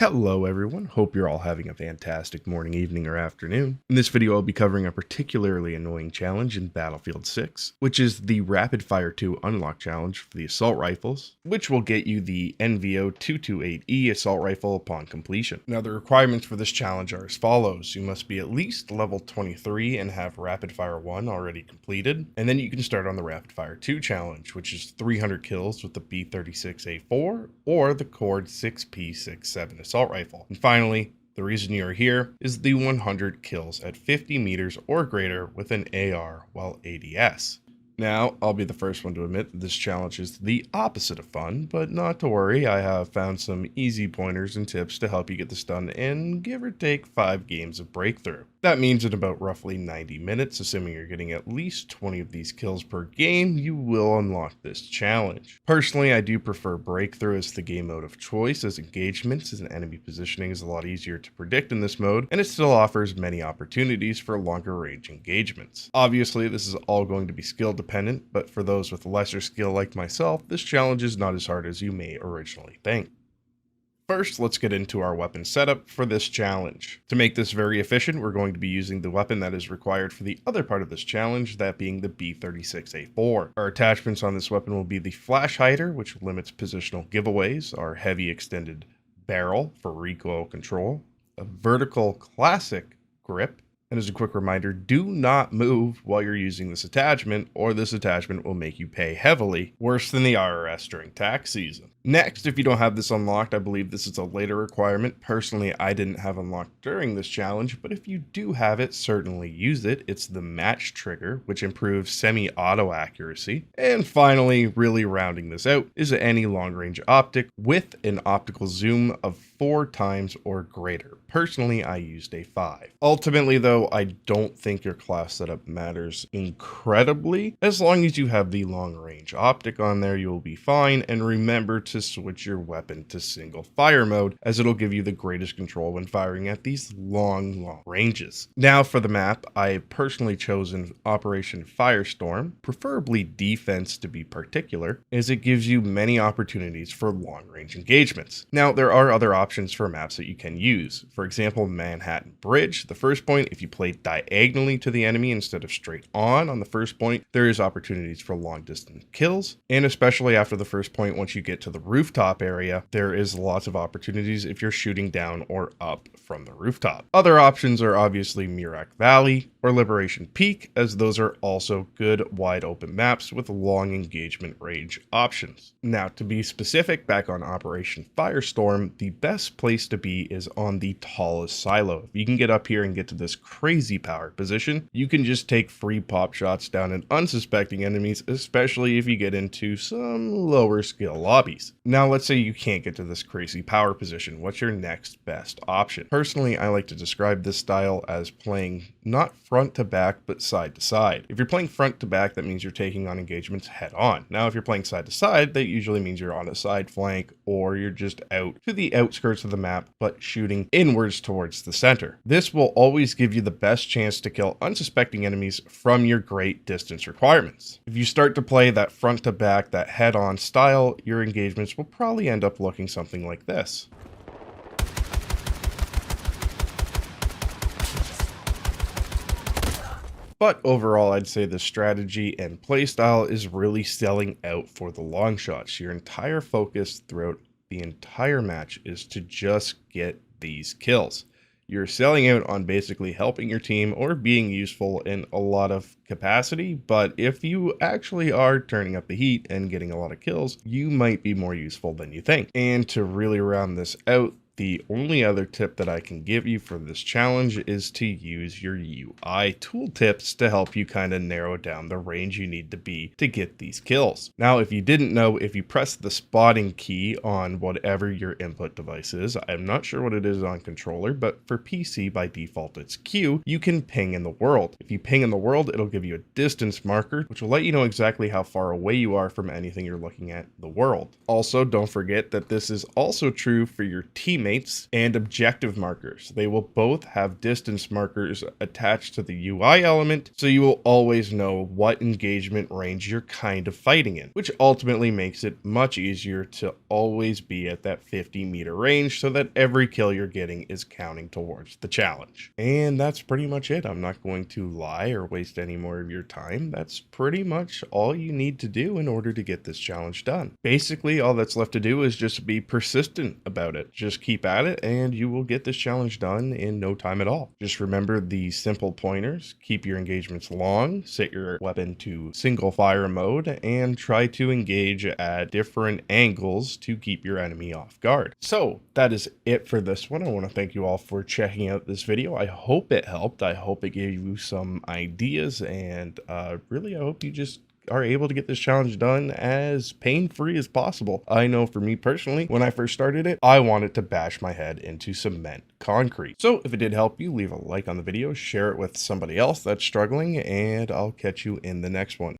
Hello everyone, hope you're all having a fantastic morning, evening, or afternoon. In this video I'll be covering a particularly annoying challenge in Battlefield 6, which is the Rapid Fire 2 Unlock Challenge for the Assault Rifles, which will get you the NVO-228E Assault Rifle upon completion. Now the requirements for this challenge are as follows. You must be at least level 23 and have Rapid Fire 1 already completed, and then you can start on the Rapid Fire 2 challenge, which is 300 kills with the B36A4 or the Cord 6P67 Assault Rifle. And finally, the reason you're here is the 100 kills at 50 meters or greater with an AR while ADS. Now, I'll be the first one to admit that this challenge is the opposite of fun, but not to worry, I have found some easy pointers and tips to help you get this done in give or take 5 games of breakthrough. That means in about roughly 90 minutes, assuming you're getting at least 20 of these kills per game, you will unlock this challenge. Personally, I do prefer breakthrough as the game mode of choice, as engagements and enemy positioning is a lot easier to predict in this mode, and it still offers many opportunities for longer range engagements. Obviously, this is all going to be skill dependent, but for those with lesser skill like myself, this challenge is not as hard as you may originally think. First, let's get into our weapon setup for this challenge. To make this very efficient, we're going to be using the weapon that is required for the other part of this challenge, that being the B36A4. Our attachments on this weapon will be the flash hider, which limits positional giveaways, our heavy extended barrel for recoil control, a vertical classic grip, and as a quick reminder, do not move while you're using this attachment, or this attachment will make you pay heavily, worse than the IRS during tax season. Next, if you don't have this unlocked, I believe this is a later requirement. Personally, I didn't have unlocked during this challenge, but if you do have it, certainly use it. It's the match trigger, which improves semi-auto accuracy. And finally, really rounding this out, is any long-range optic with an optical zoom of 4 times or greater. Personally, I used a 5. Ultimately, though, I don't think your class setup matters incredibly. As long as you have the long-range optic on there, you'll be fine. And remember to switch your weapon to single fire mode, as it'll give you the greatest control when firing at these long ranges. Now for the map, I personally chosen Operation Firestorm, preferably defense to be particular, as it gives you many opportunities for long-range engagements. Now there are other options for maps that you can use. For example, Manhattan Bridge. The first point, if you play diagonally to the enemy instead of straight on the first point, there is opportunities for long distance kills. And especially after the first point, once you get to the rooftop area, there is lots of opportunities if you're shooting down or up from the rooftop. Other options are obviously Murak Valley or Liberation Peak, as those are also good wide open maps with long engagement range options. Now to be specific, back on Operation Firestorm, the best place to be is on the tallest silo. If you can get up here and get to this crazy powered position, you can just take free pop shots down at unsuspecting enemies, especially if you get into some lower skill lobbies. Now let's say you can't get to this crazy power position. What's your next best option? Personally, I like to describe this style as playing not front to back, but side to side. If you're playing front to back, that means you're taking on engagements head on. Now, if you're playing side to side, that usually means you're on a side flank, or you're just out to the outskirts of the map, but shooting inwards towards the center. This will always give you the best chance to kill unsuspecting enemies from your great distance requirements. If you start to play that front to back, that head on style, your engagements will probably end up looking something like this. But overall, I'd say the strategy and playstyle is really selling out for the long shots. Your entire focus throughout the entire match is to just get these kills. You're selling out on basically helping your team or being useful in a lot of capacity, but if you actually are turning up the heat and getting a lot of kills, you might be more useful than you think. And to really round this out, the only other tip that I can give you for this challenge is to use your UI tooltips to help you kind of narrow down the range you need to be to get these kills. Now, if you didn't know, if you press the spotting key on whatever your input device is, I'm not sure what it is on controller, but for PC by default it's Q, you can ping in the world. If you ping in the world, it'll give you a distance marker, which will let you know exactly how far away you are from anything you're looking at in the world. Also, don't forget that this is also true for your teammates coordinates and objective markers. They will both have distance markers attached to the UI element, so you will always know what engagement range you're kind of fighting in, which ultimately makes it much easier to always be at that 50-meter range so that every kill you're getting is counting towards the challenge. And that's pretty much it. I'm not going to lie or waste any more of your time. That's pretty much all you need to do in order to get this challenge done. Basically, all that's left to do is just be persistent about it. Just keep at it and you will get this challenge done in no time at all. Just remember the simple pointers. Keep your engagements long, set your weapon to single fire mode, and try to engage at different angles to keep your enemy off guard. So that is it for this one. I want to thank you all for checking out this video. I hope it helped. I hope it gave you some ideas, and really I hope you just are able to get this challenge done as pain-free as possible. I know for me personally, when I first started it, I wanted to bash my head into cement concrete. So if it did help you, leave a like on the video, share it with somebody else that's struggling, and I'll catch you in the next one.